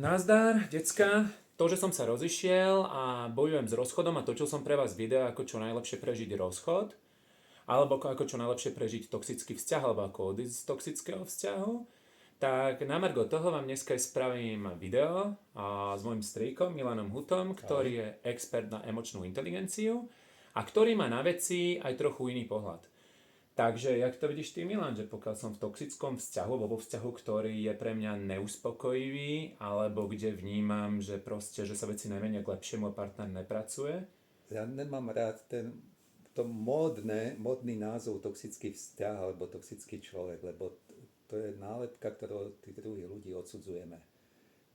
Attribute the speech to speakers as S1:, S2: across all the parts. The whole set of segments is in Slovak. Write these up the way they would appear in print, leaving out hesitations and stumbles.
S1: Nazdar, decka. To, že som sa rozišiel a bojujem s rozchodom a točil som pre vás video, ako čo najlepšie prežiť rozchod, alebo ako čo najlepšie prežiť toxický vzťah, alebo ako odísť z toxického vzťahu, tak na margo toho vám dneska spravím video s mojim strýkom Milanom Hutom, ktorý je expert na emočnú inteligenciu a ktorý má na veci aj trochu iný pohľad. Takže, jak to vidíš ty, Milan, že pokiaľ som v toxickom vzťahu, alebo vzťahu, ktorý je pre mňa neuspokojivý, alebo kde vnímam, že proste, že sa veci nemenia k lepšiemu a partner nepracuje?
S2: Ja nemám rád módny názov toxický vzťah alebo toxický človek, lebo to je nálepka, ktorou tých druhých ľudí odsudzujeme.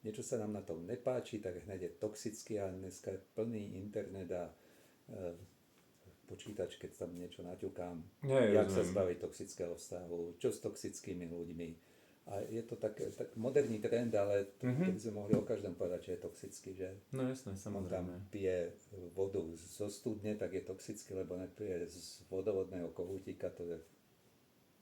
S2: Niečo sa nám na tom nepáči, tak hneď je toxický a dneska je plný internet a počítač, keď tam niečo naťukám, jak sa zbaviť toxického vzťahu, čo s toxickými ľuďmi. A je to tak moderný trend, ale keby sme mohli o každom povedať, že je toxický, že
S1: No jasné,
S2: on tam
S1: samozrejme.
S2: pije vodu zo studne, tak je toxický, lebo nepije z vodovodného kohútika, to je...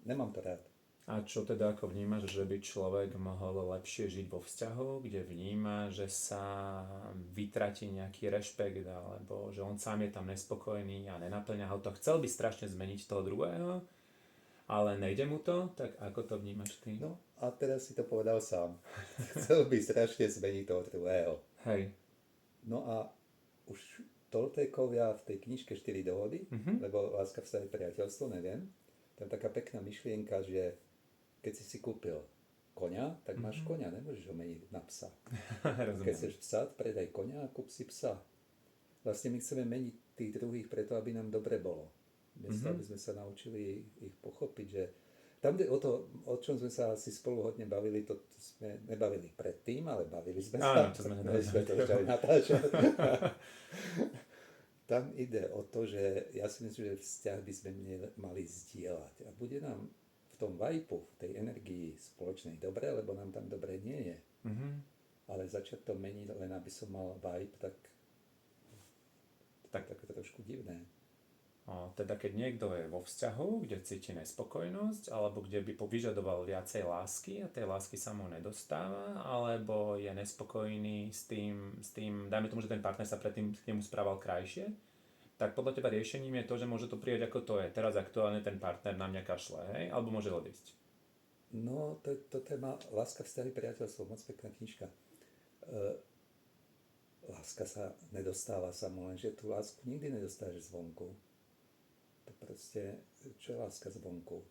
S2: Nemám to rád.
S1: A čo teda ako vnímaš, že by človek mohol lepšie žiť vo vzťahu, kde vníma, že sa vytratí nejaký rešpekt, alebo že on sám je tam nespokojný a nenaplňa ho to. Chcel by strašne zmeniť toho druhého, ale nejde mu to, tak ako to vnímaš ty?
S2: No a teraz si to povedal sám. Chcel by strašne zmeniť toho druhého.
S1: Hej.
S2: No a už Toltékovia v tej knižke 4 dohody, lebo láska, vzťah, priateľstvo, neviem, tam taká pekná myšlienka, že keď si kúpil koňa, tak máš koňa, nemôžeš ho meniť na psa. Keď
S1: Rozumiem.
S2: chceš psa, predaj koňa a kúp si psa. Vlastne my chceme meniť tých druhých preto, aby nám dobre bolo. Miesto, aby sme sa naučili ich pochopiť, že tam, o to, o čom sme sa asi spolu hodne bavili, to sme nebavili predtým, ale bavili sme sa.
S1: Áno, to sme
S2: sme to začali natáčať. Tam ide o to, že ja si myslím, že vzťah by sme mali zdieľať. A bude nám v tom vajpu, v tej energii spoločnej dobre, lebo nám tam dobre nie je. Ale začať to meniť, len aby som mal vibe, tak trošku divné.
S1: Teda keď niekto je vo vzťahu, kde cíti nespokojnosť, alebo kde by vyžadoval viacej lásky a tej lásky sa mu nedostáva, alebo je nespokojný s tým, dajme tomu, že ten partner sa predtým k nemu správal krajšie, tak podľa teba riešením je to, že môže to prijať ako to je. Teraz aktuálne ten partner na mňa kašle, hej? Alebo môže odísť.
S2: No, to téma Láska, vzťahy, priateľstvo, moc pekná knižka. Láska sa nedostáva samo, lenže tú lásku nikdy nedostávaš zvonku. To proste, čo je láska zvonku?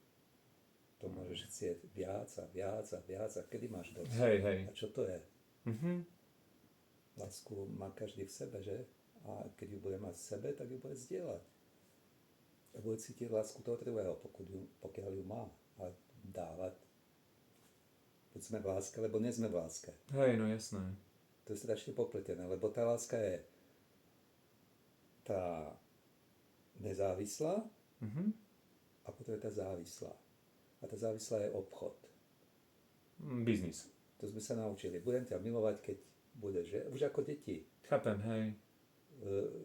S2: To môžeš chcieť viac a viac a viac a kedy máš dosť?
S1: Hej.
S2: A čo to je? Lásku má každý v sebe, že? A keď ju bude mať v sebe, tak ju bude zdieľať. A bude cítiť lásku toho druhého, pokiaľ ju má. A dávať. Buď sme v láske, lebo nie sme v láske.
S1: Hej, no jasné.
S2: To je strašne popletené, lebo tá láska je tá nezávislá a potom je tá závislá. A tá závislá je obchod.
S1: Biznis.
S2: To sme sa naučili. Budem ťa milovať, keď budeš, že? Už ako deti.
S1: Chápem, hej.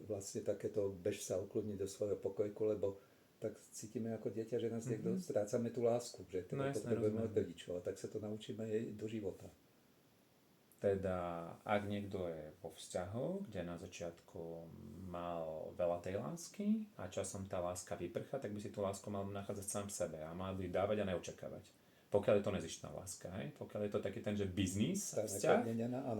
S2: Vlastne takéto bež sa ukludniť do svojho pokojku, lebo tak cítime ako dieťa, že nás niekto strácame tú lásku, že teda potrebujeme od rodičov a tak sa to naučíme aj do života.
S1: Teda, ak niekto je vo vzťahu, kde na začiatku mal veľa tej lásky a časom tá láska vyprcha, tak by si tú lásku mal nachádzať sám v sebe a mal by dávať a neočakávať. Pokiaľ je to nezištná láska, hej? Pokiaľ je to taký ten, že biznis, vzťah,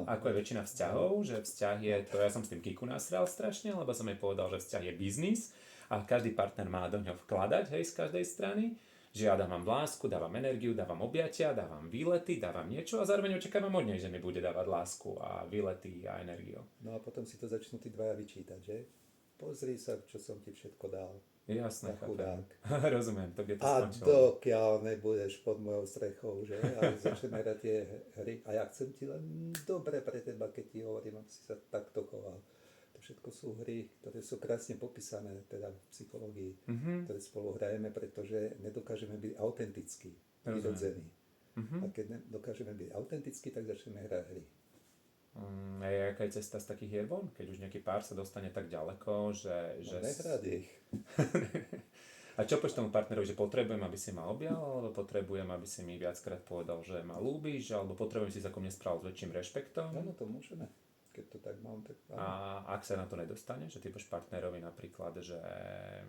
S1: ako je väčšina vzťahov, že vzťah je to, ja som s tým Kiku nasral strašne, lebo som jej povedal, že vzťah je biznis a každý partner má do ňoho vkladať, hej, z každej strany, že ja dávam lásku, dávam energiu, dávam objatia, dávam výlety, dávam niečo a zároveň očakávam od nej, že mi bude dávať lásku a výlety a energiu.
S2: No a potom si to začnú tí dvaja vyčítať, že? Pozri sa, čo som ti všetko dal.
S1: Jasné,
S2: chudák.
S1: Rozumiem, to kde to
S2: A
S1: skončilo.
S2: dokiaľ nebudeš pod mojou strechou, že? A začneme hrať tie hry. A ja chcem ti len dobre pre teba, keď ti hovorím, aby si sa takto choval. To všetko sú hry, ktoré sú krásne popísané teda v psychológii, ktoré spolu hrajeme, pretože nedokážeme byť autentickí, prirodzení. A keď dokážeme byť autentickí, tak začneme hrať hry.
S1: A jaká je cesta z takých hier von? Keď už nejaký pár sa dostane tak ďaleko, že...
S2: Nehrať ich.
S1: A čo povieš tomu partnerovi, že potrebujem, aby si ma objal, alebo potrebujem, aby si mi viackrát povedal, že ma ľúbiš, alebo potrebujem si sa ku mne správať s väčším rešpektom?
S2: Áno, to môžeme. Keď to tak mám, tak áno.
S1: A ak sa na to nedostane, že ty povieš partnerovi napríklad, že...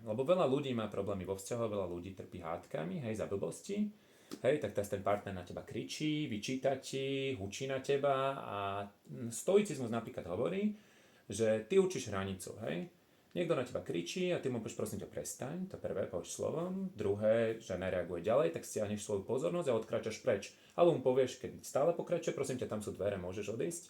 S1: Lebo veľa ľudí má problémy vo vzťahu, veľa ľudí trpí hádkami, hej, za blbosti. Hej, tak teraz ten partner na teba kričí, vyčíta ti, hučí na teba a stoicizmus napríklad hovorí, že ty určíš hranicu, hej. Niekto na teba kričí a ty mu povieš, prosím ťa, prestaň, to prvé povieš slovom, druhé, že nereaguje ďalej, tak stiahneš svoju pozornosť a odkráčaš preč. Alebo mu povieš, keď stále pokračuje, prosím ťa, tam sú dvere, môžeš odísť.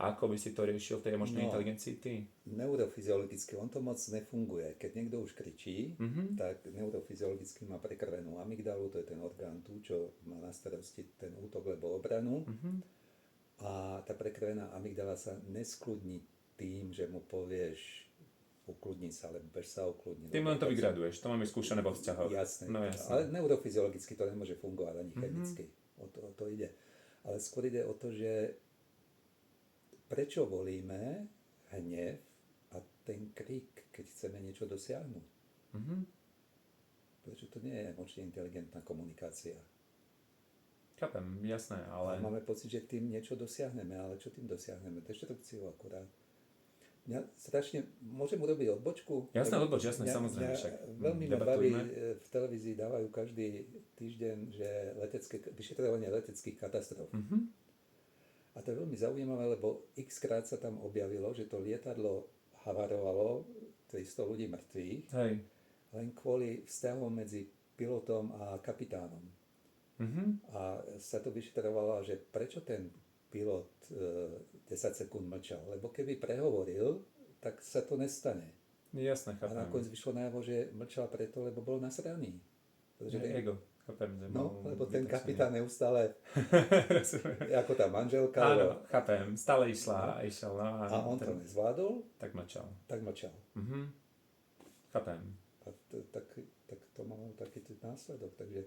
S1: A ako by si to riešil v tej emočnej inteligencii ty?
S2: Neurofyziologicky on to moc nefunguje. Keď niekto už kričí, tak neurofyziologicky má prekrvenú amygdalu, to je ten orgán tu, čo má na starosti ten útok alebo obranu. A tá prekrvená amygdala sa neskľudní tým, že mu povieš ukludni sa, alebo bež sa ukludni.
S1: Ty len to vygraduješ, to máme skúšané vo vzťahoch.
S2: Jasné.
S1: No jasné.
S2: Ale neurofyziologicky to nemôže fungovať ani chemicky. O to ide. Ale skôr ide o to, že prečo volíme hnev a ten krik, keď chceme niečo dosiahnuť. Prečo to nie je emočne inteligentná komunikácia.
S1: Chápem, jasné, ale...
S2: A máme pocit, že tým niečo dosiahneme, ale čo tým dosiahneme? Deštrukciu akurát. Mňa strašne, môžem urobiť odbočku?
S1: Jasné, odboč, jasné, samozrejme. Však
S2: veľmi ma baví, v televízii dávajú každý týždeň, že vyšetrovanie leteckých katastrof. A to je veľmi zaujímavé, lebo x-krát sa tam objavilo, že to lietadlo havarovalo, 300 ľudí mŕtvych, len kvôli vzťahom medzi pilotom a kapitánom. A sa to vyšetrovalo, že prečo ten pilot 10 sekúnd mlčal. Lebo keby prehovoril, tak sa to nestane.
S1: Jasné, chápem.
S2: A nakoniec vyšlo najavo, že mlčal preto, lebo bol nasraný.
S1: Ego, chápem.
S2: Lebo ten kapitán neustále, ako tá manželka.
S1: Áno, chápem. Stále išla.
S2: A on to nezvládol.
S1: Tak mlčal. Chápem.
S2: A tak to malo taký následok. Takže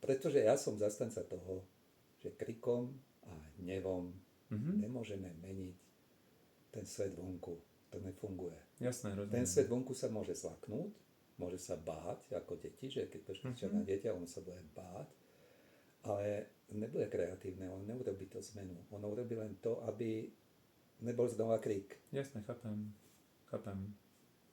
S2: pretože ja som zastanca toho, že krikom a hnevom nemôžeme meniť ten svet vonku. To nefunguje.
S1: Jasné, rozumiem.
S2: Ten svet vonku sa môže zlaknúť, môže sa báť, ako deti, že keď kričia na dieťa, on sa bude báť, ale nebude kreatívne, on neurobí to zmenu. On urobí len to, aby nebol znova krik.
S1: Jasné, chápem.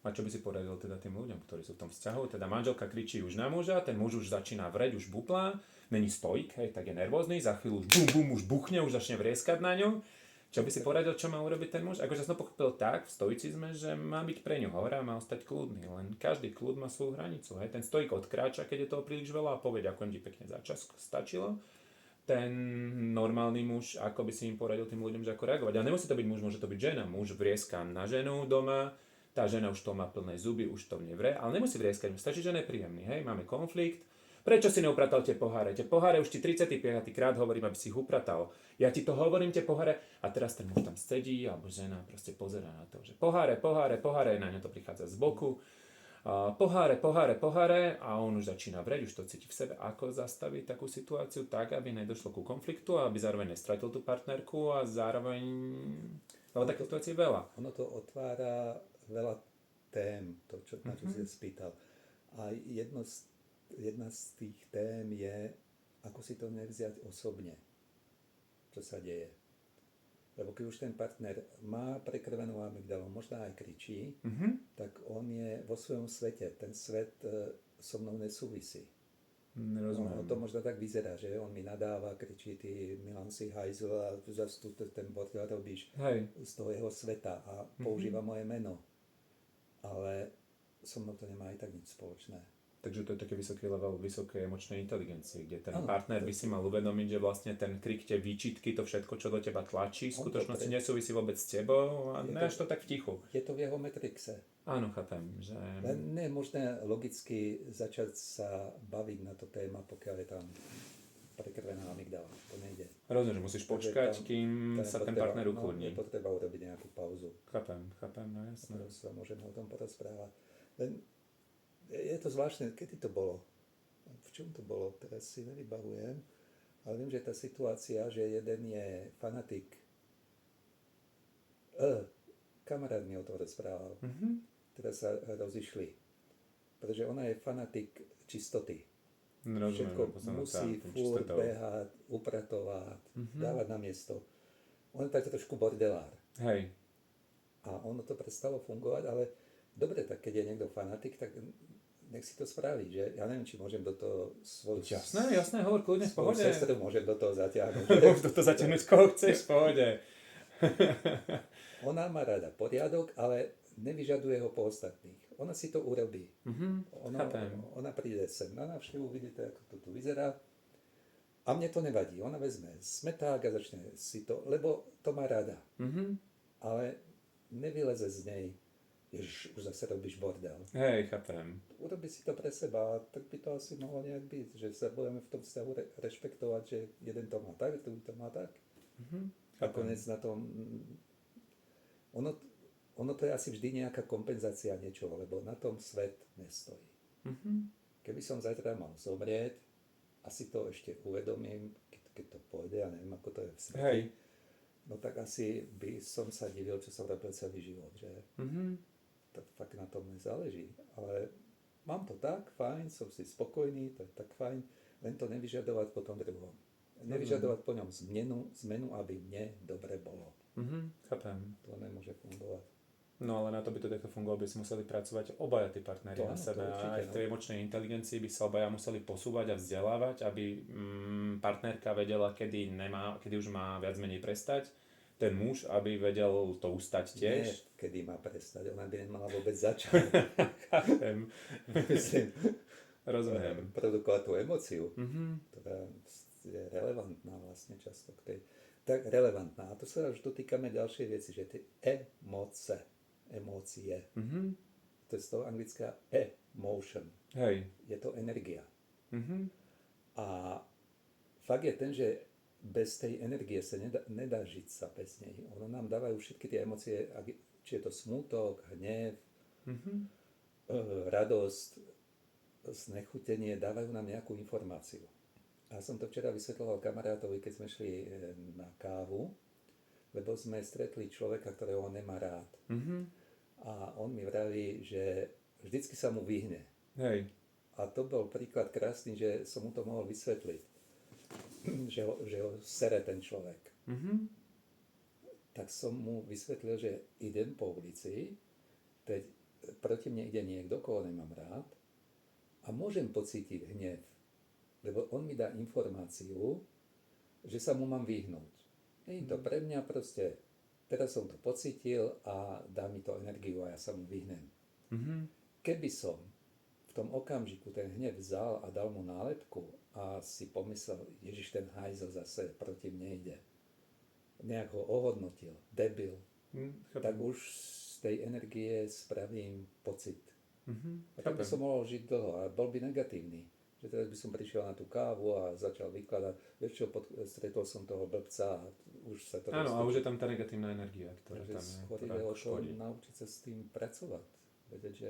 S1: A čo by si poradil teda tým ľuďom, ktorí sú v tom vzťahu? Teda manželka kričí už na muža, ten muž už začína vreť, už buplá, není stoik, hej, tak je nervózny, za chvíľu už bum, už buchne, už začne vrieskať na ňu. Čo by si poradil, čo má urobiť ten muž? Akože som pochopil tak v stoicizme, že má byť pre ňu hora a má ostať kľudný, len každý kľud má svoju hranicu. Hej. Ten stoik odkráča, keď je toho príliš veľa a povie, ďakujem ti pekne za čas, stačilo. Ten normálny muž, ako by si im poradil tým ľuďom, že ako reagovať. A nemusí to byť muž, môže to byť žena. Muž vrieska na ženu doma, tá žena už to má plné zuby, už to nevre, ale nemusí vrieskať, stačí, že nepríjemný, hej, máme konflikt. Prečo si neupratal tie poháre? Tie poháre už ti 35. krát hovorím, aby si ich upratal. Ja ti to hovorím, tie poháre, a teraz ten muž tam sedí, alebo žena proste pozerá na to, že poháre, na ňo to prichádza z boku. Poháre a on už začína vreť, už to cíti v sebe. Ako zastaviť takú situáciu tak, aby nedošlo ku konfliktu, aby zároveň nestratil tú partnerku a zároveň... Lebo také situácie je veľa.
S2: Ono to otvára veľa tém, na čo si spýtal. A jedna z tých tém je, ako si to nevziať osobne, čo sa deje. Lebo keď už ten partner má prekrvenú amygdalu, možno aj kričí, tak on je vo svojom svete. Ten svet so mnou nesúvisí.
S1: Rozumiem.
S2: To možno tak vyzerá, že on mi nadáva, kričí, ty Milan si hajzl a zase tu ten bordel robíš z toho jeho sveta a používa moje meno. Ale so mnou to nemá aj tak nič spoločné.
S1: Takže to je taký vysoký level vysokej emočnej inteligencie, kde ten partner by si mal uvedomiť, že vlastne ten krik, tie výčitky, to všetko, čo do teba tlačí, v skutočnosti nesúvisí vôbec s tebou a než to tak v tichu.
S2: Je to v jeho metrixe.
S1: Áno, chápem, že...
S2: Len nie je možné logicky začať sa baviť na to téma, pokiaľ je tam prekrvená amygdala. To nejde.
S1: Rozumiem, že musíš počkať, kým sa ten partner ukludní.
S2: Je potreba urobiť nejakú pauzu.
S1: Chápem, no jasné.
S2: Teraz sa môžeme o tom porozprávať. Len je to zvláštne, kedy to bolo? V čom to bolo? Teraz si nevybavujem. Ale viem, že tá situácia, že jeden je fanatik. Kamarát mi o tom rozprával. Teraz sa rozišli. Pretože ona je fanatik čistoty.
S1: Rozumiem,
S2: Všetko musí furt behať, upratovať, dávať na miesto. On je tak trošku bordelár.
S1: Hej.
S2: A ono to prestalo fungovať, ale dobre, tak keď je niekto fanatik, tak nech si to spraví, že? Ja neviem, či môžem do toho svoju...
S1: Jasné, hovor kľudne v
S2: svoju
S1: pohode.
S2: sestru môžem do toho zatiahnuť.
S1: Môžeš do toho zatiahnuť, koho chceš, v pohode.
S2: Ona má rada poriadok, ale nevyžaduje ho po ostatných. Ona si to urobí. Ona príde sem na návštevu, vidíte, ako to tu vyzerá. A mne to nevadí. Ona vezme smeták a začne si to, lebo to má rada. Ale nevyleze z nej, ježiš, už zase robíš bordel.
S1: Hej, chápem.
S2: Urobí si to pre seba, tak by to asi mohlo nejak byť, že sa budeme v tom vzťahu rešpektovať, že jeden to má tak, druhý to má tak. A konec na tom... Ono to je asi vždy nejaká kompenzácia niečoho, lebo na tom svet nestojí. Keby som zajtra mal zomrieť, asi to ešte uvedomím, keď to pôjde, ja neviem, ako to je v svete, no tak asi by som sa divil, čo som robil celý život, že to fakt na tom nezáleží. Ale mám to tak, fajn, som si spokojný, to je tak fajn, len to nevyžadovať po tom druhom. Nevyžadovať po ňom zmenu, aby mne dobre bolo.
S1: Chápem.
S2: To nemôže fungovať.
S1: No ale na to by to takto fungovalo, by si museli pracovať obaja tí partneri na sebe. A aj v tej emočnej inteligencii by sa obaja museli posúvať a vzdelávať, aby partnerka vedela, kedy už má viac menej prestať. Ten muž, aby vedel to ustať tiež.
S2: Nie, kedy má prestať, ona by nemala vôbec začať.
S1: Chápem.
S2: Myslím,
S1: rozumiem.
S2: Produkovať tú emóciu, ktorá je relevantná vlastne často k tej. Tak relevantná. A to sa už dotýkame ďalšej veci, že tie emócie. To je z toho anglická emotion.
S1: Hej.
S2: Je to energia. A fakt je ten, že bez tej energie sa nedá žiť sa bez nej. Ono nám dávajú všetky tie emócie, či je to smútok, hnev, radosť, znechutenie, dávajú nám nejakú informáciu. A som to včera vysvetľoval kamarátovi, keď sme šli na kávu, lebo sme stretli človeka, ktorého nemá rád. A on mi vraví, že vždycky sa mu vyhne.
S1: Hej.
S2: A to bol príklad krásny, že som mu to mohol vysvetliť. Že ho sere ten človek. Tak som mu vysvetlil, že idem po ulici, teď proti mne ide niekto, koho nemám rád, a môžem pocítiť hnev. Lebo on mi dá informáciu, že sa mu mám vyhnúť. Nie je to pre mňa proste, teraz som to pocítil a dá mi to energiu a ja sa mu vyhnem. Keby som v tom okamžiku ten hnev vzal a dal mu nálepku a si pomyslel, Ježiš, ten hajzel zase proti mne ide, nejak ho ohodnotil, debil, tak už z tej energie spravím pocit. A tak by som mohol žiť dlho a bol by negatívny. Že teraz by som prišiel na tú kávu a začal vykladať, vieš čo, stretol som toho blbca a už sa to...
S1: Áno, a už je tam tá negatívna energia, ktorá tam je, ktorá škodí.
S2: Naučiť sa s tým pracovať. Vedieť, že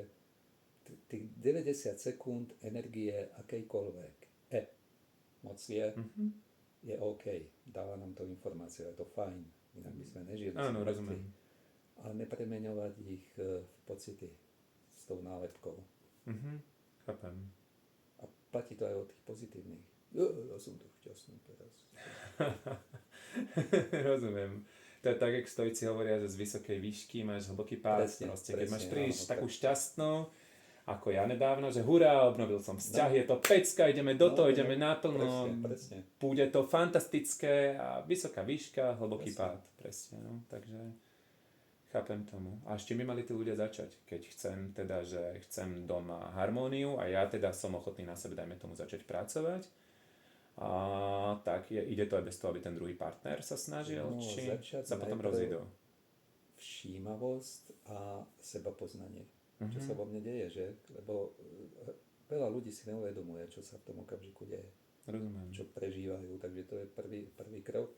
S2: tých 90 sekúnd energie akejkoľvek emócie je OK. Dáva nám to informáciu, je to fajn. Inak by sme nežili.
S1: Áno, rozumiem.
S2: Ale nepremeňovať ich v pocity s tou nálepkou.
S1: Chápem.
S2: A platí to aj o tých pozitívnych. Ja som tu šťastný teraz.
S1: Rozumiem. To je tak, jak stoici hovoria, že z vysokej výšky máš hlboký pád. Proste, keď máš príliš takú šťastnú, ako ja nedávno, že hurá, obnovil som vzťah, je to pecka, ideme do toho, ideme naplno.
S2: Presne.
S1: Bude to fantastické a vysoká výška, hlboký pád. Presne, no. Takže chápem tomu. A ešte by mali tí ľudia začať, keď chcem teda, že chcem doma harmóniu a ja teda som ochotný na sebe, dajme tomu, začať pracovať. A tak ide to aj bez toho, aby ten druhý partner sa snažil, či sa potom rozídu.
S2: Všímavosť a seba poznanie. Čo sa vo mne deje, že? Lebo veľa ľudí si neuvedomuje, čo sa v tom okamžiku deje.
S1: Rozumiem.
S2: Čo prežívajú, takže to je prvý krok,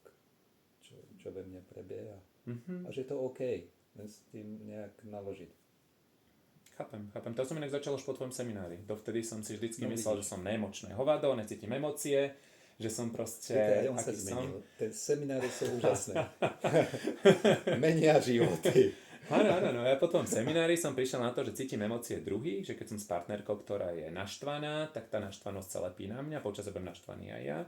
S2: čo ve mne prebieha. A že je to OK, len s tým nejak naložiť.
S1: Chápem. To som inak začal už po tvojom seminári. Dovtedy som si vždycky myslel, že som neemočné hovado, necítim emócie, že som proste...
S2: On sa zmenil. Ten semináry sú úžasné. Menia životy.
S1: Áno, no ja potom v seminári som prišiel na to, že cítim emócie druhých, že keď som s partnerkou, ktorá je naštvaná, tak tá naštvanosť sa lepí na mňa, počas budem naštvaný aj ja.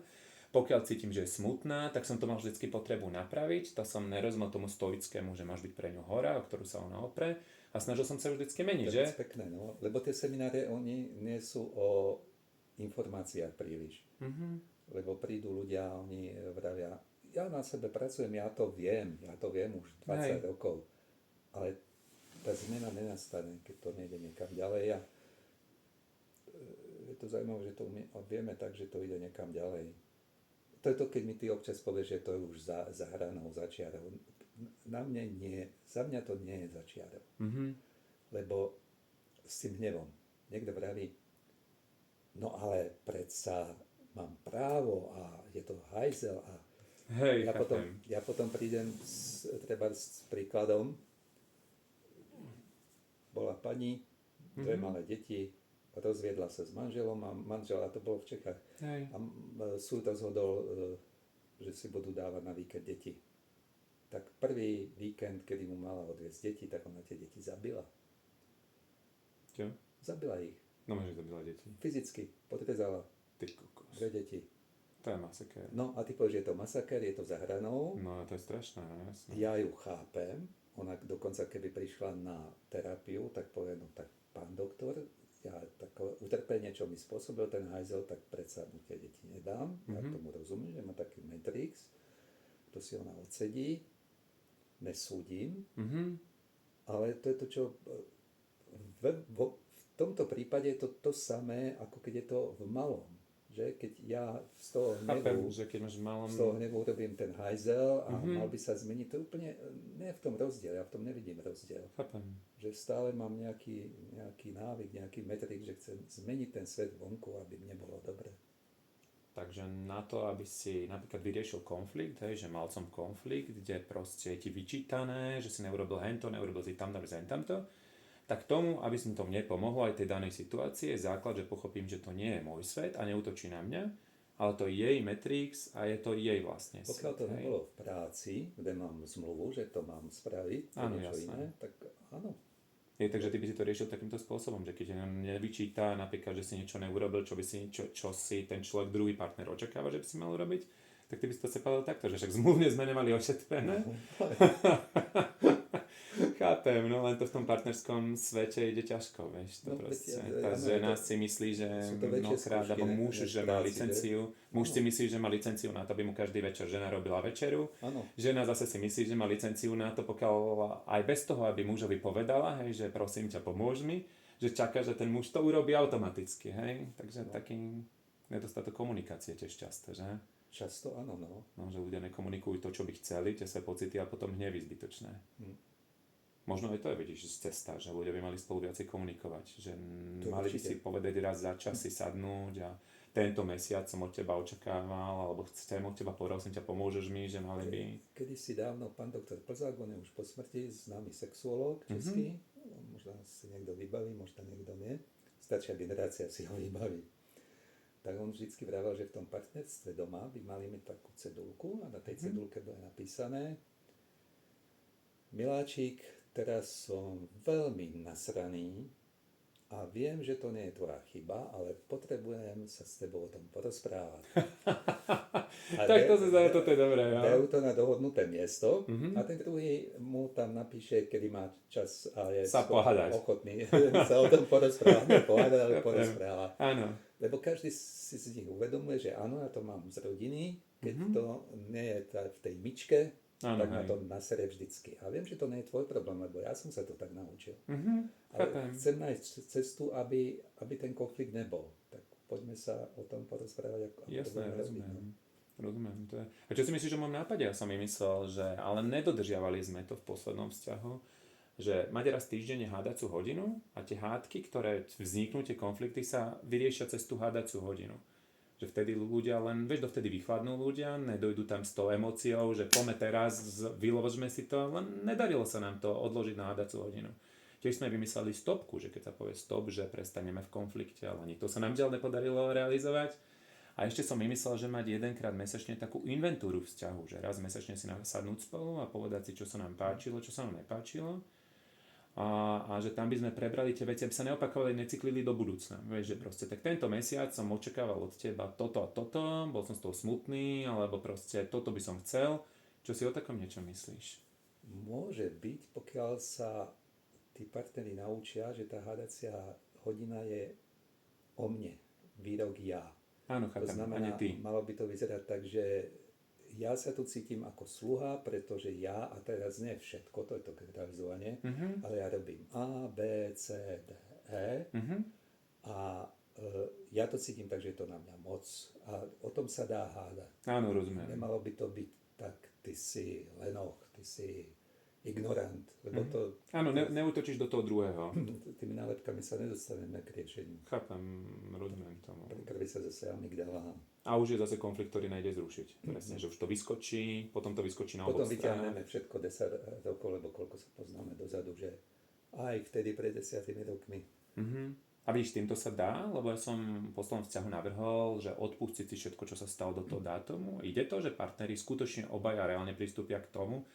S1: Pokiaľ cítim, že je smutná, tak som to mal vždycky potrebu napraviť, to som nerozumel tomu stoickému, že máš byť pre ňu hora, o ktorú sa ona opre a snažil som sa ju vždycky meniť,
S2: To
S1: že?
S2: je pekné, no. Lebo tie semináre, oni nie sú o informáciách príliš. Lebo prídu ľudia, oni vravia, ja na sebe pracujem, ja to viem už 20
S1: Hej.
S2: rokov. Ale tá zmena nenastane, keď to nejde niekam ďalej. A je to zaujímavé, že to vieme tak, že to ide niekam ďalej. To je to, keď mi ty občas povieš, že to je už za hranou, za čiarou. Na mne nie, za mňa to nie je za čiarou. Lebo s tým hnevom. Niekto vraví, no ale predsa mám právo a je to hajzel a
S1: Hej,
S2: ja potom prídem treba s príkladom. Bola pani, dve malé deti, rozviedla sa s manželom a manžel, a to bolo v Čechách,
S1: Hej.
S2: a súd rozhodol, že si budú dávať na víkend deti. Tak prvý víkend, kedy mu mala odviesť deti, tak ona tie deti zabila.
S1: Čo?
S2: Zabila ich.
S1: No môže to byla deti.
S2: Fyzicky. Potrezala
S1: Ty kokos.
S2: dve deti.
S1: To je masakér.
S2: No a ty povieš, že je to masaker, je to za hranou.
S1: No to je strašné, no jasné.
S2: Ja ju chápem. Ona dokonca, keby prišla na terapiu, tak povie, no tak pán doktor, ja takové utrpenie, čo mi spôsobil ten hajzel, tak predsa mu tie deti nedám. Ja tomu rozumiem, že má taký matrix. To si ona odsedí. Nesúdim. Ale to je to, čo v tomto prípade je to samé, ako keď je to v malom. Že keď ja z toho
S1: Chápem,
S2: hnevu,
S1: že keď máš v malom...
S2: z toho hnevu urobím ten hajzel a mal by sa zmeniť, to je úplne nie v tom rozdiel, ja v tom nevidím rozdiel.
S1: Chápem.
S2: Že stále mám nejaký návyk, nejaký metrik, že chcem zmeniť ten svet vonku, aby mne bolo dobre.
S1: Takže na to, aby si napríklad vyriešil konflikt, hej, že mal som konflikt, kde proste je ti vyčítané, že si neurobil hento, neurobil si tamto, tak tomu, aby som to mne pomohlo aj tej danej situácii, je základ, že pochopím, že to nie je môj svet a neútočí na mňa, ale to je jej matrix a je to jej vlastne
S2: Pokiaľ
S1: svet.
S2: to
S1: hej.
S2: nebolo v práci, kde mám zmluvu, že to mám spraviť, to
S1: Áno,
S2: niečo
S1: jasné.
S2: iné, tak áno.
S1: Takže ty by si to riešil takýmto spôsobom, že keď nevyčíta napríklad, že si niečo neurobil, čo si ten človek, druhý partner očakáva, že by si mal urobiť, tak ty by si to sepadol takto, že však zmluvne sme nemali ošetrené. Chápem, no len to v tom partnerskom svete ide ťažko, vieš, to
S2: No,
S1: proste.
S2: veď,
S1: Tá
S2: áno,
S1: žena
S2: to-
S1: si myslí, že
S2: sú to väčšie
S1: mnohokrát,
S2: skúšky,
S1: alebo muž,
S2: než
S1: že
S2: v
S1: má
S2: práci,
S1: licenciu, muž si myslí, že má licenciu na to, aby mu každý večer žena robila večeru,
S2: Áno.
S1: žena zase si myslí, že má licenciu na to, pokiaľ aj bez toho, aby mužovi povedala, hej, že prosím ťa, pomôž mi, že čaká, že ten muž to urobí automaticky, hej, takže taký nedostatok komunikácie tiež často, že?
S2: Často áno, no.
S1: No, že ľudia nekomunikujú to, čo by chceli, tie svoje pocity a potom hnevy zbytočné. Možno aj to je, vidíš, z cesta, že ľudia by mali spolu viacej komunikovať, že
S2: To
S1: mali by
S2: určite.
S1: si povedať raz za čas si sadnúť a tento mesiac som od teba očakával, alebo chcem od teba, prosím ťa, pomôžeš mi, že mali by...
S2: Kedysi dávno pán doktor Plzák, on je už po smrti, známy sexuológ český, možno si niekto vybaví, možno niekto nie, staršia generácia si ho vybaví. Tak on vždycky vravel, že v tom partnerstve doma by mali mať takú cedulku a na tej cedulke bude napísané: Miláčik, teraz som veľmi nasraný a viem, že to nie je tvoja chyba, ale potrebujem sa s tebou o tom porozprávať. A
S1: Tak to toto je dobré,
S2: dajú
S1: jo.
S2: to na dohodnuté miesto a ten druhý mu tam napíše, kedy má čas a je
S1: Sa pohádať.
S2: ochotný sa o tom porozprávať. Nie pohádať, ale porozprávať.
S1: Áno.
S2: Lebo každý si z nich uvedomuje, že áno, ja to mám z rodiny, keď to nie je v tej myčke,
S1: Áno,
S2: tak ma
S1: hej.
S2: to nasere vždycky. A viem, že to nie je tvoj problém, lebo ja som sa to tak naučil. Ale
S1: chápem.
S2: chcem nájsť cestu, aby ten konflikt nebol. Tak poďme sa o tom porozprávať, ako to
S1: Jasné,
S2: budeme robiť.
S1: rozumiem. Rozumiem. To je... A čo si myslíš o môjom nápade? Ja som vymyslel, že ale nedodržiavali sme to v poslednom vzťahu, že mať raz týždenne hádaciu hodinu a tie hádky, ktoré vzniknú, tie konflikty sa vyriešia cez tú hádaciu hodinu. Že vtedy ľudia len, vieš, dovtedy vychladnú ľudia, nedojdu tam s tou emóciou, že poďme teraz, vyložme si to, len nedarilo sa nám to odložiť na hádaciu hodinu. Tiež sme vymysleli stopku, že keď sa povie stop, že prestaneme v konflikte, ale ani to sa nám ďalej nepodarilo realizovať. A ešte som vymyslel, že mať jedenkrát mesačne takú inventúru vzťahu, že raz mesačne si sadnúť spolu a povedať si, čo sa nám páčilo, čo sa nám nepáčilo. a že tam by sme prebrali tie veci, aby sa neopakovali, necyklili do budúcna. Vieš, že proste, tak tento mesiac som očakával od teba toto a toto, bol som z toho smutný, alebo proste toto by som chcel. Čo si o takom niečo myslíš?
S2: Môže byť, pokiaľ sa tí partneri naučia, že tá hádacia hodina je o mne, výrok ja.
S1: Áno,
S2: To
S1: chápem,
S2: znamená,
S1: ani ty.
S2: malo by to vyzerať tak, že ja sa tu cítim ako sluha, pretože ja, a teraz nie všetko, to je to generalizovanie, ale ja robím A, B, C, D, E a ja to cítim tak, že je to na mňa moc a o tom sa dá hádať.
S1: Áno, rozumiem.
S2: Nemalo by to byť tak, ty si lenoch, ty si ignorant, lebo to
S1: Áno, neútočíš do toho druhého.
S2: tými nálepkami sa nedostaneme k riešeniu.
S1: Chápem, rozumiem tomu.
S2: Pripraví sa zase amygdala.
S1: A už je zase konflikt, ktorý nejde zrušiť. Presne, že už to vyskočí, potom to vyskočí na
S2: Potom
S1: oboch stranách.
S2: vyťahneme všetko 10 rokov, lebo koľko sa poznáme dozadu, že aj vtedy pred 10 rokmi.
S1: A vidíš, týmto sa dá, lebo ja som v poslednom vzťahu navrhol, že odpustiť si všetko, čo sa stalo do toho dátumu. Ide to, že partneri skutočne obaja reálne pristúpia k tomu,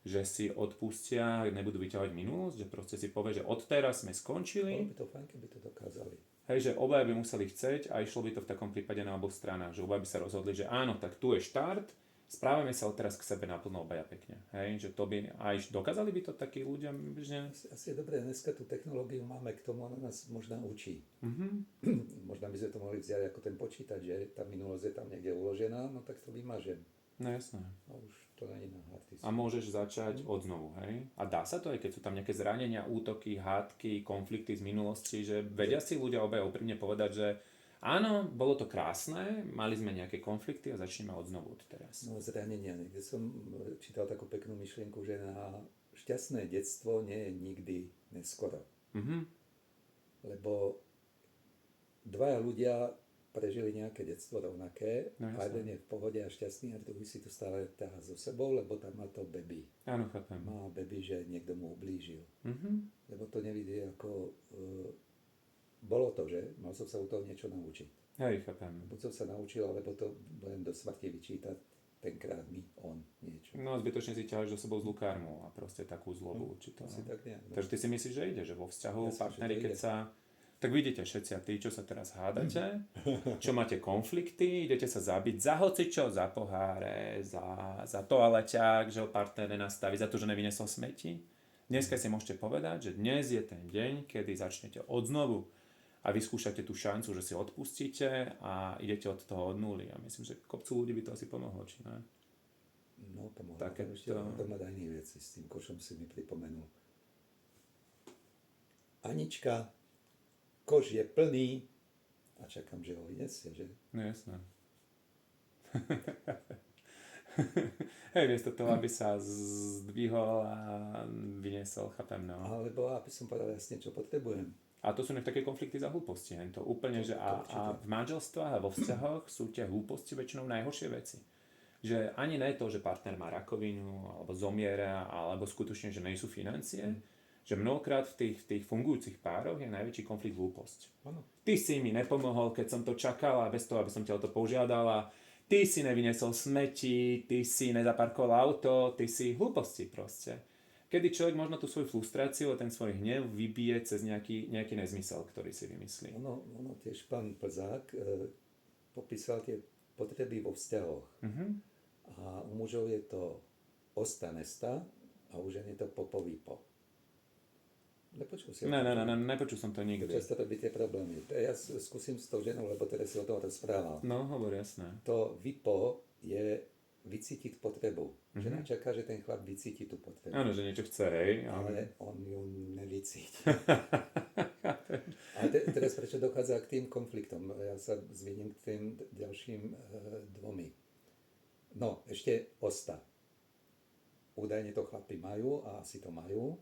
S1: že si odpustia, nebudú vyťahovať minulosť, že proste si povie, že odteraz sme
S2: Bolo
S1: skončili.
S2: by to fajn, keby to dokázali.
S1: Hej, že obaja by museli chceť a išlo by to v takom prípade na oboch stranách, že obaja by sa rozhodli, že áno, tak tu je štart, správame sa odteraz k sebe naplno obaja pekne. Hej, že to by aj dokázali by to takí ľudia, že...
S2: Asi je dobré, dneska tú technológiu máme k tomu, ona nás možno učí. Možno by sme to mohli vziať ako ten počítač, že tá minulosť je tam niekde uložená, no tak to vymažem.
S1: No jasné.
S2: A už to není na hard disk.
S1: A môžeš začať odznovu, hej? A dá sa to aj, keď sú tam nejaké zranenia, útoky, hádky, konflikty z minulosti, že vedia si ľudia obaja úprimne povedať, že áno, bolo to krásne, mali sme nejaké konflikty a začneme odznovu od teraz.
S2: No zranenia. Niekde som čítal takú peknú myšlienku, že na šťastné detstvo nie je nikdy neskoro. Lebo dvaja ľudia prežili nejaké detstvo rovnaké,
S1: No,
S2: a jeden je v pohode a šťastný a druhý si to stále ťahá so sebou, lebo tam má to baby.
S1: Áno, chápem.
S2: Má baby, že niekto mu ublížil. Lebo to nevidí ako... bolo to, že? Mal som sa u toho niečo naučiť.
S1: Hej, chápem.
S2: Buď som sa naučil, alebo to budem do smrti vyčítať tenkrát mi on niečo.
S1: No zbytočne si ťaháš za sebou zlú karmu a proste takú zlobu určito.
S2: Asi
S1: No.
S2: tak nejak. No.
S1: Takže ty si myslíš, že ide, že vo vzťahu
S2: Jasne, že
S1: partneri,
S2: to
S1: keď
S2: ide.
S1: sa... Tak vidíte všetci a tí, čo sa teraz hádate, čo máte konflikty, idete sa zabiť za hocičo, za poháre, za toaleťák, že ho partner nenastaví, za to, že nevynesol smeti. Dneska si môžete povedať, že dnes je ten deň, kedy začnete odznovu a vyskúšate tú šancu, že si odpustíte a idete od toho od nuly. A myslím, že kopcu ľudí by to asi pomohlo, či ne?
S2: No, pomohlo.
S1: Také
S2: Ešte
S1: to-
S2: doma iných veci s tým košom si mi pripomenul. Anička, koš je plný a čakám, že ho vyniesie, že?
S1: No jasné. Hej, miesto toho, aby sa zdvihol a vyniesol, chápem, no.
S2: Alebo aby som povedal jasne, čo potrebujem.
S1: A to sú také konflikty za hlúposti. To úplne, že a v manželstvách a vo vzťahoch sú tie hlúposti väčšinou najhoršie veci. Že ani ne to, že partner má rakovinu, alebo zomiera, alebo skutočne, že nejsú financie. Že mnohokrát v tých fungujúcich pároch je najväčší konflikt hlúposť.
S2: Áno.
S1: Ty si mi nepomohol, keď som to čakala, bez toho, aby som ťa o to požiadala. Ty si nevyniesol smeti, ty si nezaparkoval auto, ty si hlúposti proste. Kedy človek možno tú svoju frustráciu a ten svoj hnev vybije cez nejaký nezmysel, ktorý si vymyslí.
S2: Ono tiež pán Plzák popísal tie potreby vo vzťahoch. A u mužov je to osta nesta a u žen je to popovýpo. Nepočul si?
S1: Nepočul som to nikdy.
S2: Často robí tie problémy. Ja skúsim s tou ženou, lebo teraz si o tom rozprával.
S1: No, hovor, jasné.
S2: To vypo je vycítiť potrebu. Žena čaká, že ten chlap vycíti tú potrebu.
S1: Áno, že niečo chce, hej.
S2: Ale on ju nevycíti. A teraz prečo dochádza k tým konfliktom? Ja sa zviním k tým ďalším dvomi. No, ešte osta. Údajne to chlapi majú a asi to majú.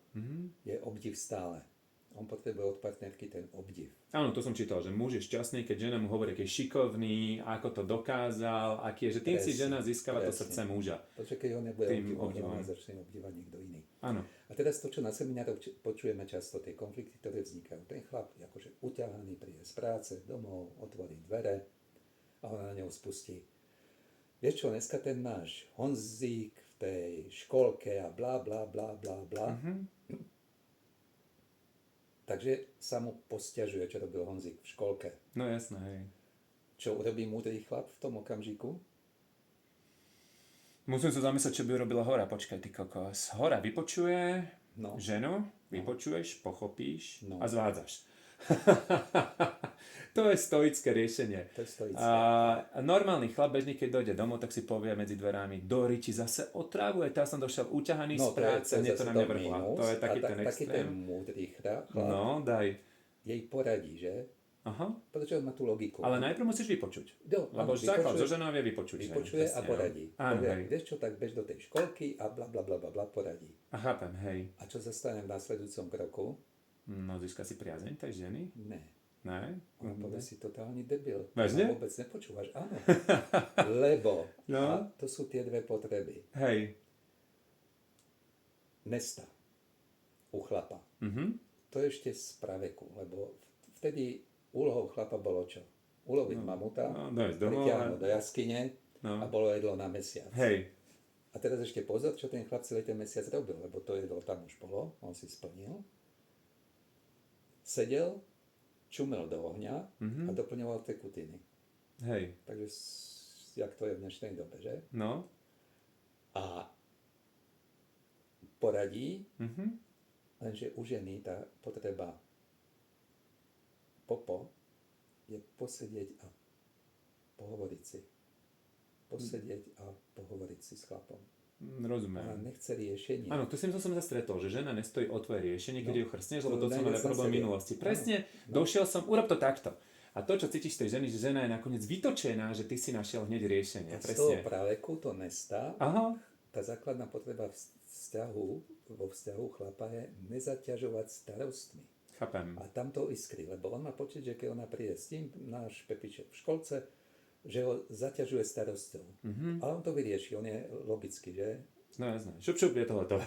S2: Je obdiv stále. On potrebuje od partnerky ten obdiv.
S1: Áno, to som čítal, že muž je šťastný, keď žena mu hovorí, aký je šikovný, ako to dokázal, aký je, že tým si
S2: Presne,
S1: žena získava to
S2: presne.
S1: srdce muža.
S2: Protože keď ho nebude
S1: Tým
S2: obdivovať,
S1: obdivom.
S2: on začne obdivovať niekto iný.
S1: Áno.
S2: A teraz to, čo na seminároch počujeme často, tie konflikty, ktoré vznikajú. Ten chlap je akože uťahaný, príde z práce, domov, otvorí dvere a ona na neho spustí. Vieš čo, dneska ten náš Honzík v tej školke a blá, blá, blá, blá, blá. Takže sa mu posťažuje, čo robil Honzik v školke.
S1: No jasné, hej.
S2: Čo urobí múdry chlap v tom okamžiku?
S1: Musím sa zamyslieť, čo by urobila Hora. Počkaj, ty kokos. Hora vypočuje
S2: No.
S1: ženu, vypočuješ, pochopíš
S2: No.
S1: a zvádzaš. To je stoické riešenie.
S2: To je stoické.
S1: A normálny chlap, bežný, keď dojde domov, tak si povie medzi dverami, do riči zase otravuje, teraz som došiel uťahaný z práce, nie to na mňa vrhla. To je taký ten
S2: Taký ten
S1: extrém.
S2: múdry chlap
S1: No, daj.
S2: jej poradí, že?
S1: Aha.
S2: Pretože on má tú logiku.
S1: Ale najprv musíš vypočuť. Lebo základ so ženou vie vypočuť.
S2: Vypočuje
S1: ženu,
S2: a
S1: presne,
S2: poradí.
S1: no. Áno,
S2: Povie,
S1: hej.
S2: vieš čo, tak bež do tej školky a bla bla bla bla bla poradí.
S1: A chápem, hej.
S2: A čo sa stane v následujúcom kroku?
S1: No, získa si priazeň tej ženy?
S2: Ne.
S1: Ne?
S2: Ona povie si totálny debil.
S1: Vážne?
S2: Ona vôbec nepočúvaš. Áno. Lebo
S1: No.
S2: a to sú tie dve potreby.
S1: Hej.
S2: Nesta u chlapa.
S1: Mhm.
S2: To je ešte z praveku, lebo vtedy úlohou chlapa bolo čo? Uloviť mamuta,
S1: No, dojsť domov
S2: pritiahnuť do jaskyne
S1: No.
S2: a bolo jedlo na mesiac.
S1: Hej.
S2: A teraz ešte pozor, čo ten chlap celý ten mesiac robil, lebo to jedlo tam už bolo, on si splnil. Sedel, čumel do ohňa a doplňoval tekutiny.
S1: Hej.
S2: Takže, jak to je v dnešnej dobe, že?
S1: No.
S2: A poradí,
S1: Mhm.
S2: lenže u ženy tá potreba popo je posedieť a pohovoriť si. Posedieť a pohovoriť si s chlapom. Ona
S1: Rozumiem.
S2: nechce riešenie.
S1: Áno, tu som sa stretol, že žena nestojí o tvoje riešenie, keď
S2: No,
S1: ju chrstneš, lebo
S2: to
S1: to som
S2: najviac
S1: mal problém
S2: na
S1: v
S2: sebe.
S1: minulosti. Presne,
S2: No.
S1: došiel som, urob to takto. A to, čo cítiš z tej ženy, že žena je nakoniec vytočená, že ty si našiel hneď riešenie.
S2: A z toho
S1: Presne.
S2: praveku to nestá.
S1: Aha.
S2: Tá základná potreba vo vzťahu chlapa je nezaťažovať starostmi.
S1: Chápem.
S2: A tam to iskry, lebo on má pocit, že keď ona príde s tým, náš Pepiček v školce, že ho zaťažuje starosťou. Ale on to vyrieši, on je logický, že?
S1: No jasné. Šup, je to hotové.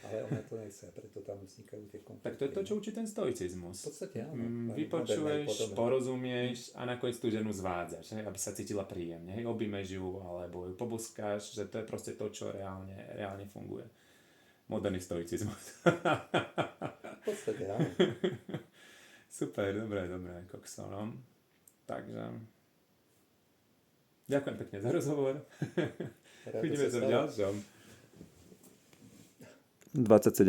S2: Ale ona to nechce, a preto tam vznikajú tie konflikty.
S1: Tak to je to, čo učí ten stoicizmus.
S2: V podstate áno.
S1: Vypočuješ,
S2: Moderné,
S1: porozumieš a nakoniec tú ženu zvádzaš, hej, aby sa cítila príjemne. Hej, objímeš ju alebo ju pobuskáš, že to je proste to, čo reálne funguje. Moderný stoicizmus.
S2: V podstate áno.
S1: Super, dobre, koksonom. Takže ďakujem pekne za rozhovor.
S2: Rád
S1: Vidíme
S2: sa
S1: sa v
S2: stalo.
S1: ďalšom. 27